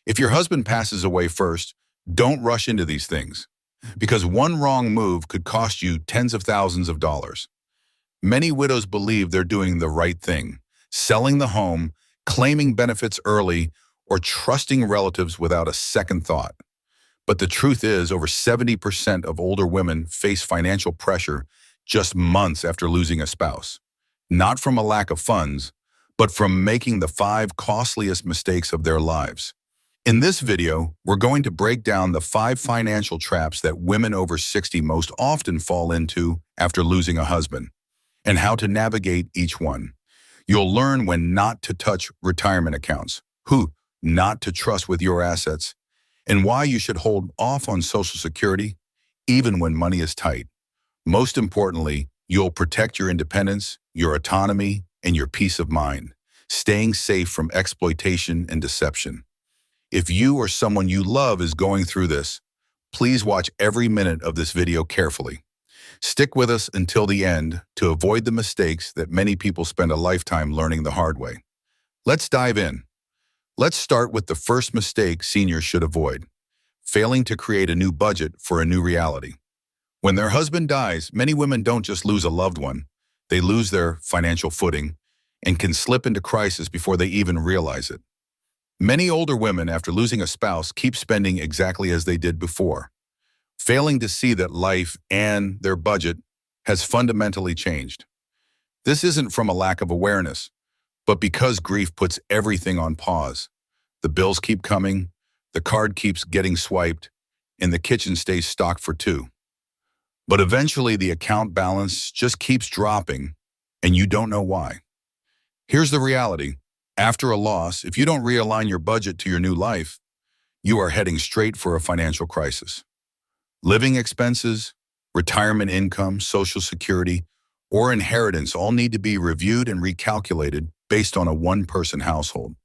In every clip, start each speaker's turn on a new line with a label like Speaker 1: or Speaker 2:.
Speaker 1: If your husband passes away first, don't rush into these things, because one wrong move could cost you tens of thousands of dollars. Many widows believe they're doing the right thing, selling the home, claiming benefits early, or trusting relatives without a second thought. But the truth is, over 70% of older women face financial pressure just months after losing a spouse. Not from a lack of funds, but from making the 5 costliest mistakes of their lives. In this video, we're going to break down the 5 financial traps that women over 60 most often fall into after losing a husband, and how to navigate each one. You'll learn when not to touch retirement accounts, who not to trust with your assets, and why you should hold off on Social Security even when money is tight. Most importantly, you'll protect your independence, your autonomy, and your peace of mind, staying safe from exploitation and deception. If you or someone you love is going through this, please watch every minute of this video carefully. Stick with us until the end to avoid the mistakes that many people spend a lifetime learning the hard way. Let's dive in. Let's start with the first mistake seniors should avoid: failing to create a new budget for a new reality. When their husband dies, many women don't just lose a loved one, they lose their financial footing and can slip into crisis before they even realize it. Many older women, after losing a spouse, keep spending exactly as they did before, failing to see that life and their budget has fundamentally changed. This isn't from a lack of awareness, but because grief puts everything on pause. The bills keep coming, the card keeps getting swiped, and the kitchen stays stocked for 2. But eventually the account balance just keeps dropping, and you don't know why. Here's the reality. After a loss, if you don't realign your budget to your new life, you are heading straight for a financial crisis. Living expenses, retirement income, Social Security, or inheritance all need to be reviewed and recalculated based on a one-person household.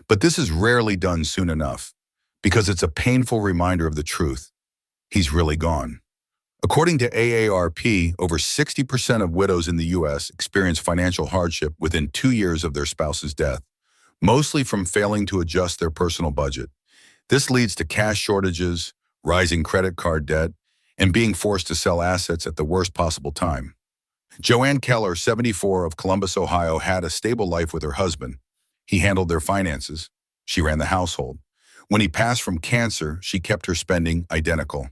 Speaker 1: But this is rarely done soon enough, because it's a painful reminder of the truth. He's really gone. According to AARP, over 60% of widows in the U.S. experience financial hardship within 2 years of their spouse's death, mostly from failing to adjust their personal budget. This leads to cash shortages, rising credit card debt, and being forced to sell assets at the worst possible time. Joanne, 74, of Columbus, Ohio, had a stable life with her husband. He handled their finances. She ran the household. When he passed from cancer, she kept her spending identical.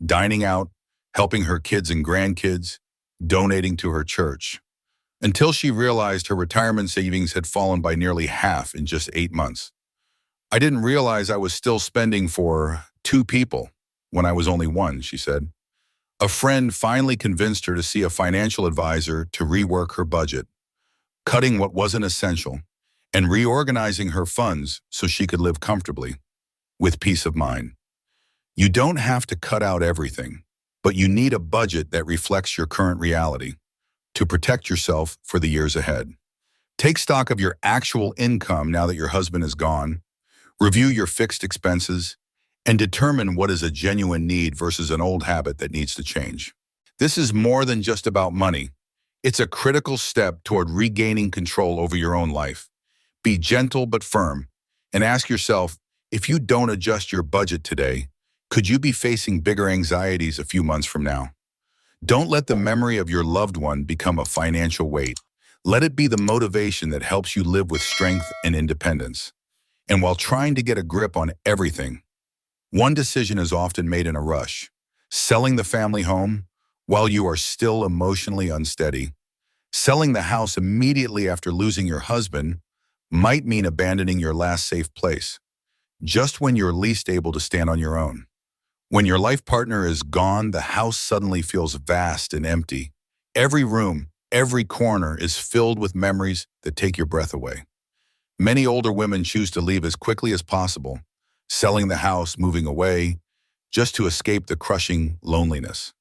Speaker 1: Dining out, helping her kids and grandkids, donating to her church, until she realized her retirement savings had fallen by nearly half in just 8 months. "I didn't realize I was still spending for 2 people when I was only 1, she said. A friend finally convinced her to see a financial advisor to rework her budget, cutting what wasn't essential and reorganizing her funds so she could live comfortably, with peace of mind. You don't have to cut out everything, but you need a budget that reflects your current reality to protect yourself for the years ahead. Take stock of your actual income now that your husband is gone. Review your fixed expenses and determine what is a genuine need versus an old habit that needs to change. This is more than just about money. It's a critical step toward regaining control over your own life. Be gentle but firm, and ask yourself, if you don't adjust your budget today, could you be facing bigger anxieties a few months from now? Don't let the memory of your loved one become a financial weight. Let it be the motivation that helps you live with strength and independence. And while trying to get a grip on everything, one decision is often made in a rush: selling the family home while you are still emotionally unsteady. Selling the house immediately after losing your husband might mean abandoning your last safe place, just when you're least able to stand on your own. When your life partner is gone, the house suddenly feels vast and empty. Every room, every corner is filled with memories that take your breath away. Many older women choose to leave as quickly as possible, selling the house, moving away, just to escape the crushing loneliness.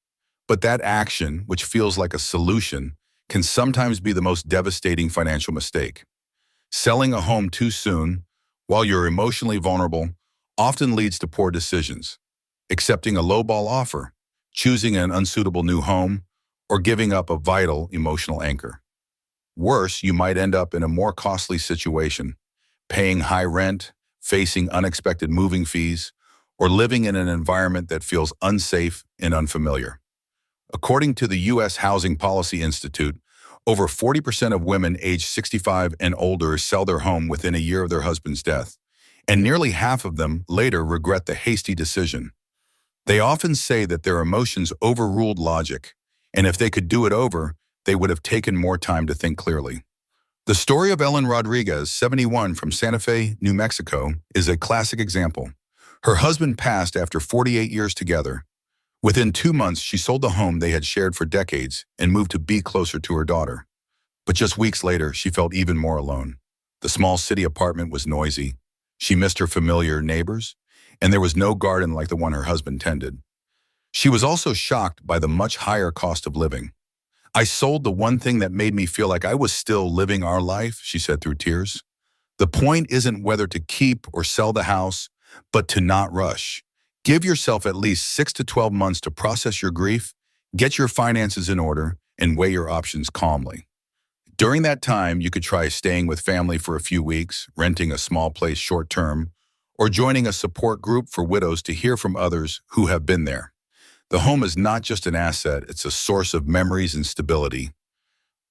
Speaker 1: But that action, which feels like a solution, can sometimes be the most devastating financial mistake. Selling a home too soon, while you're emotionally vulnerable, often leads to poor decisions. Accepting a lowball offer, choosing an unsuitable new home, or giving up a vital emotional anchor. Worse, you might end up in a more costly situation, paying high rent, facing unexpected moving fees, or living in an environment that feels unsafe and unfamiliar. According to the U.S. Housing Policy Institute, over 40% of women aged 65 and older sell their home within a year of their husband's death, and nearly half of them later regret the hasty decision. They often say that their emotions overruled logic, and if they could do it over, they would have taken more time to think clearly. The story of Ellen Rodriguez, 71, from Santa Fe, New Mexico, is a classic example. Her husband passed after 48 years together. Within 2 months, she sold the home they had shared for decades and moved to be closer to her daughter. But just weeks later, she felt even more alone. The small city apartment was noisy. She missed her familiar neighbors, and there was no garden like the one her husband tended. She was also shocked by the much higher cost of living. "I sold the one thing that made me feel like I was still living our life," she said through tears. The point isn't whether to keep or sell the house, but to not rush. Give yourself at least 6 to 12 months to process your grief, get your finances in order, and weigh your options calmly. During that time, you could try staying with family for a few weeks, renting a small place short-term, or joining a support group for widows to hear from others who have been there. The home is not just an asset, it's a source of memories and stability.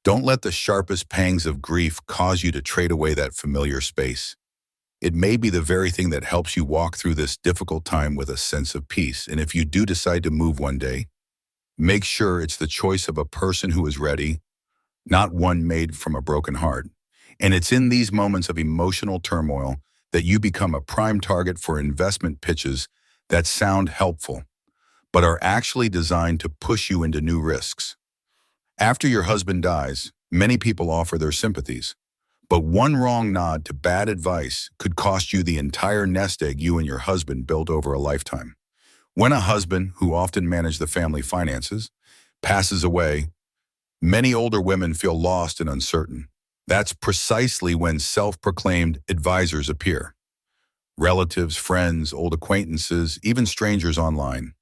Speaker 1: Don't let the sharpest pangs of grief cause you to trade away that familiar space. It may be the very thing that helps you walk through this difficult time with a sense of peace. And if you do decide to move one day, make sure it's the choice of a person who is ready, not one made from a broken heart. And it's in these moments of emotional turmoil that you become a prime target for investment pitches that sound helpful, but are actually designed to push you into new risks. After your husband dies, many people offer their sympathies, but one wrong nod to bad advice could cost you the entire nest egg you and your husband built over a lifetime. When a husband, who often managed the family finances, passes away, many older women feel lost and uncertain. That's precisely when self-proclaimed advisors appear. Relatives, friends, old acquaintances, even strangers online.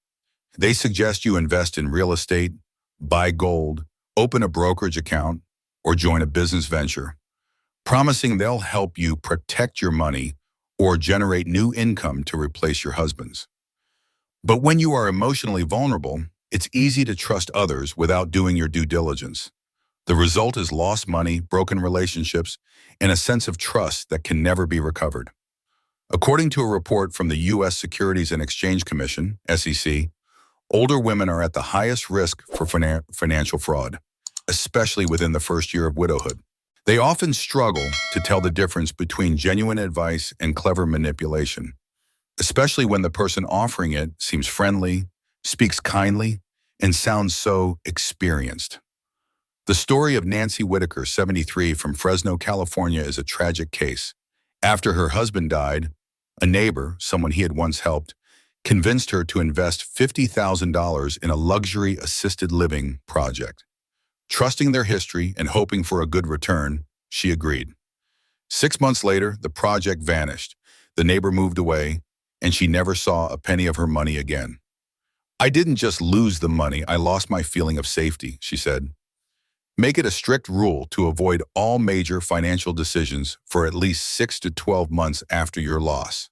Speaker 1: They suggest you invest in real estate, buy gold, open a brokerage account, or join a business venture, promising they'll help you protect your money or generate new income to replace your husband's. But when you are emotionally vulnerable, it's easy to trust others without doing your due diligence. The result is lost money, broken relationships, and a sense of trust that can never be recovered. According to a report from the U.S. Securities and Exchange Commission, SEC, older women are at the highest risk for financial fraud, especially within the first year of widowhood. They often struggle to tell the difference between genuine advice and clever manipulation, especially when the person offering it seems friendly, speaks kindly, and sounds so experienced. The story of Nancy Whitaker, 73, from Fresno, California, is a tragic case. After her husband died, a neighbor, someone he had once helped, convinced her to invest $50,000 in a luxury assisted living project. Trusting their history and hoping for a good return, she agreed. 6 months later, the project vanished. The neighbor moved away, and she never saw a penny of her money again. "I didn't just lose the money, I lost my feeling of safety," she said. Make it a strict rule to avoid all major financial decisions for at least 6 to 12 months after your loss.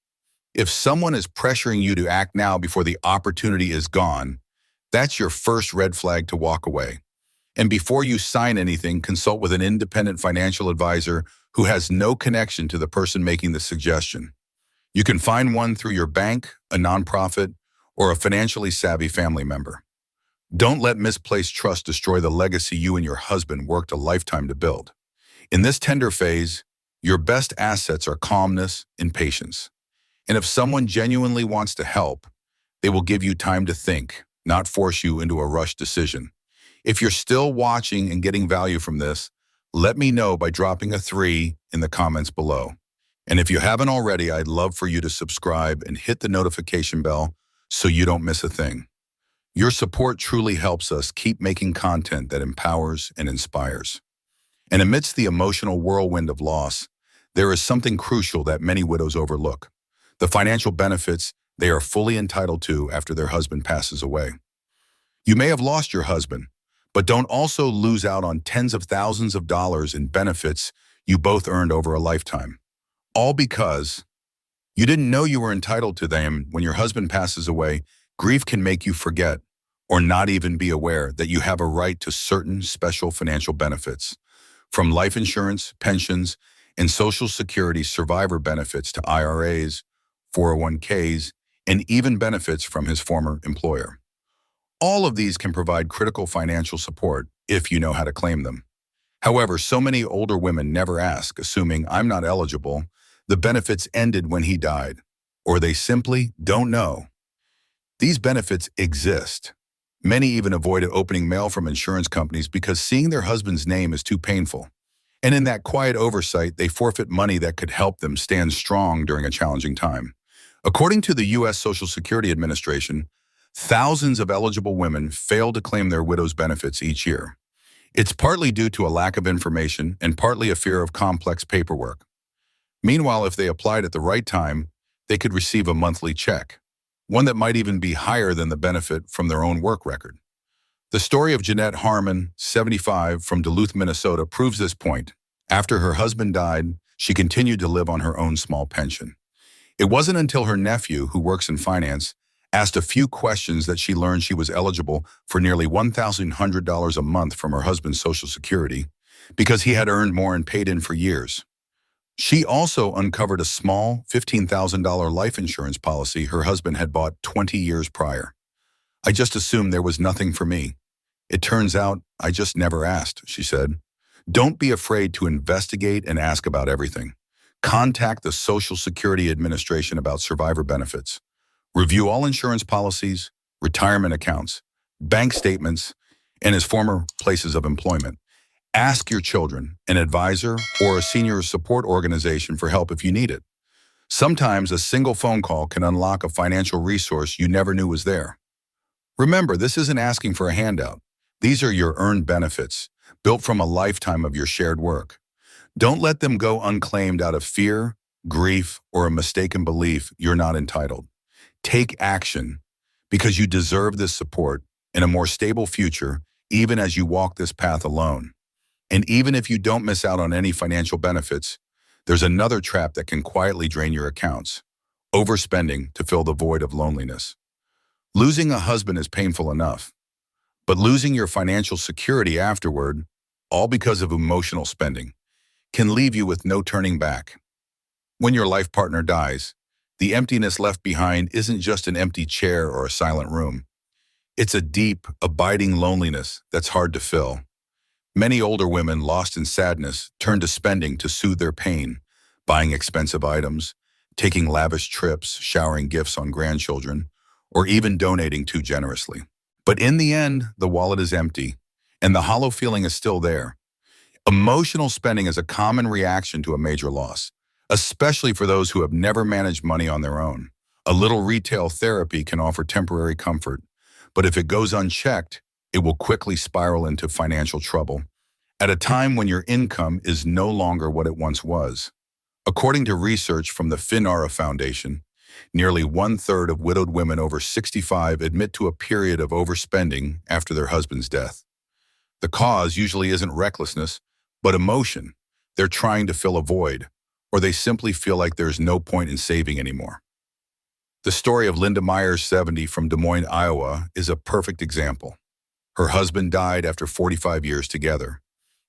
Speaker 1: If someone is pressuring you to act now before the opportunity is gone, that's your first red flag to walk away. And before you sign anything, consult with an independent financial advisor who has no connection to the person making the suggestion. You can find one through your bank, a nonprofit, or a financially savvy family member. Don't let misplaced trust destroy the legacy you and your husband worked a lifetime to build. In this tender phase, your best assets are calmness and patience. And if someone genuinely wants to help, they will give you time to think, not force you into a rushed decision. If you're still watching and getting value from this, let me know by dropping a 3 in the comments below. And if you haven't already, I'd love for you to subscribe and hit the notification bell so you don't miss a thing. Your support truly helps us keep making content that empowers and inspires. And amidst the emotional whirlwind of loss, there is something crucial that many widows overlook: the financial benefits they are fully entitled to after their husband passes away. You may have lost your husband, but don't also lose out on tens of thousands of dollars in benefits you both earned over a lifetime. All because You didn't know you were entitled to them. When your husband passes away, grief can make you forget or not even be aware that you have a right to certain special financial benefits, from life insurance, pensions, and Social Security survivor benefits to IRAs, 401ks, and even benefits from his former employer. All of these can provide critical financial support if you know how to claim them. However, so many older women never ask, assuming I'm not eligible, the benefits ended when he died, or they simply don't know. These benefits exist. Many even avoid opening mail from insurance companies because seeing their husband's name is too painful. And in that quiet oversight, they forfeit money that could help them stand strong during a challenging time. According to the U.S. Social Security Administration, thousands of eligible women fail to claim their widow's benefits each year. It's partly due to a lack of information and partly a fear of complex paperwork. Meanwhile, if they applied at the right time, they could receive a monthly check, one that might even be higher than the benefit from their own work record. The story of Jeanette Harmon, 75, from Duluth, Minnesota, proves this point. After her husband died, she continued to live on her own small pension. It wasn't until her nephew, who works in finance, asked a few questions that she learned she was eligible for nearly $1,100 a month from her husband's Social Security because he had earned more and paid in for years. She also uncovered a small $15,000 life insurance policy her husband had bought 20 years prior. I just assumed there was nothing for me. It turns out I just never asked, she said. Don't be afraid to investigate and ask about everything. Contact the Social Security Administration about survivor benefits. Review all insurance policies, retirement accounts, bank statements, and his former places of employment. Ask your children, an advisor, or a senior support organization for help if you need it. Sometimes a single phone call can unlock a financial resource you never knew was there. Remember, this isn't asking for a handout. These are your earned benefits, built from a lifetime of your shared work. Don't let them go unclaimed out of fear, grief, or a mistaken belief you're not entitled. Take action, because you deserve this support and a more stable future, even as you walk this path alone. And even if you don't miss out on any financial benefits, there's another trap that can quietly drain your accounts: overspending to fill the void of loneliness. Losing a husband is painful enough, but losing your financial security afterward, all because of emotional spending, can leave you with no turning back. When your life partner dies, the emptiness left behind isn't just an empty chair or a silent room. It's a deep, abiding loneliness that's hard to fill. Many older women lost in sadness turn to spending to soothe their pain, buying expensive items, taking lavish trips, showering gifts on grandchildren, or even donating too generously. But in the end, the wallet is empty, and the hollow feeling is still there. Emotional spending is a common reaction to a major loss, especially for those who have never managed money on their own. A little retail therapy can offer temporary comfort, but if it goes unchecked, it will quickly spiral into financial trouble at a time when your income is no longer what it once was. According to research from the Finara Foundation, nearly 1/3 of widowed women over 65 admit to a period of overspending after their husband's death. The cause usually isn't recklessness, but emotion. They're trying to fill a void, or they simply feel like there's no point in saving anymore. The story of Linda Myers, 70, from Des Moines, Iowa, is a perfect example. Her husband died after 45 years together.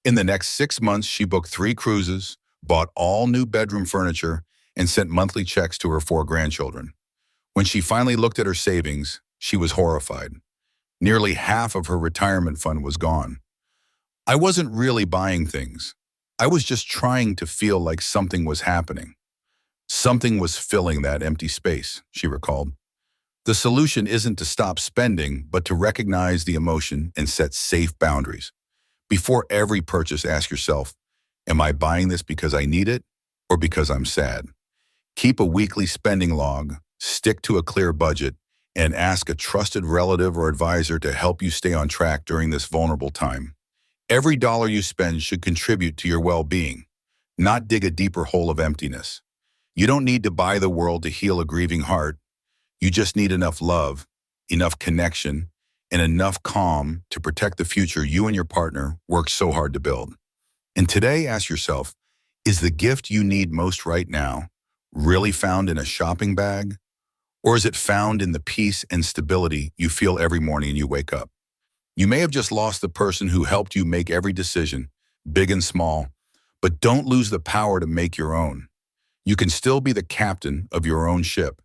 Speaker 1: In the next 6 months, she booked 3 cruises, bought all new bedroom furniture, and sent monthly checks to her 4 grandchildren. When she finally looked at her savings, she was horrified. Nearly half of her retirement fund was gone. I wasn't really buying things. I was just trying to feel like something was happening. Something was filling that empty space, she recalled. The solution isn't to stop spending, but to recognize the emotion and set safe boundaries. Before every purchase, ask yourself, am I buying this because I need it or because I'm sad? Keep a weekly spending log, stick to a clear budget, and ask a trusted relative or advisor to help you stay on track during this vulnerable time. Every dollar you spend should contribute to your well-being, not dig a deeper hole of emptiness. You don't need to buy the world to heal a grieving heart. You just need enough love, enough connection, and enough calm to protect the future you and your partner worked so hard to build. And today, ask yourself, is the gift you need most right now really found in a shopping bag? Or is it found in the peace and stability you feel every morning you wake up? You may have just lost the person who helped you make every decision, big and small, but don't lose the power to make your own. You can still be the captain of your own ship,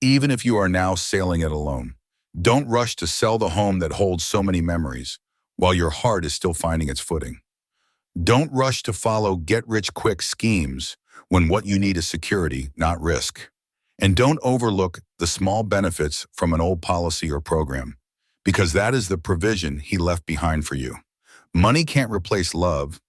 Speaker 1: even if you are now sailing it alone. Don't rush to sell the home that holds so many memories, while your heart is still finding its footing. Don't rush to follow get-rich-quick schemes when what you need is security, not risk. And don't overlook the small benefits from an old policy or program, because that is the provision he left behind for you. Money can't replace love,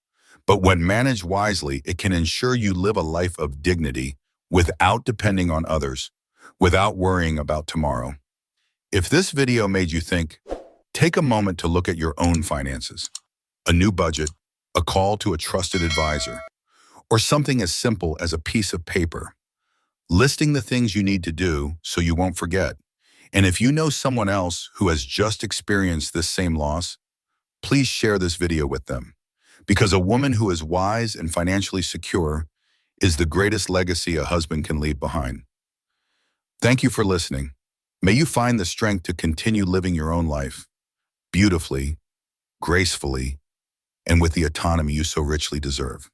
Speaker 1: but when managed wisely, it can ensure you live a life of dignity without depending on others, without worrying about tomorrow. If this video made you think, take a moment to look at your own finances. A new budget, a call to a trusted advisor, or something as simple as a piece of paper, listing the things you need to do so you won't forget. And if you know someone else who has just experienced this same loss, please share this video with them. Because a woman who is wise and financially secure is the greatest legacy a husband can leave behind. Thank you for listening. May you find the strength to continue living your own life beautifully, gracefully, and with the autonomy you so richly deserve.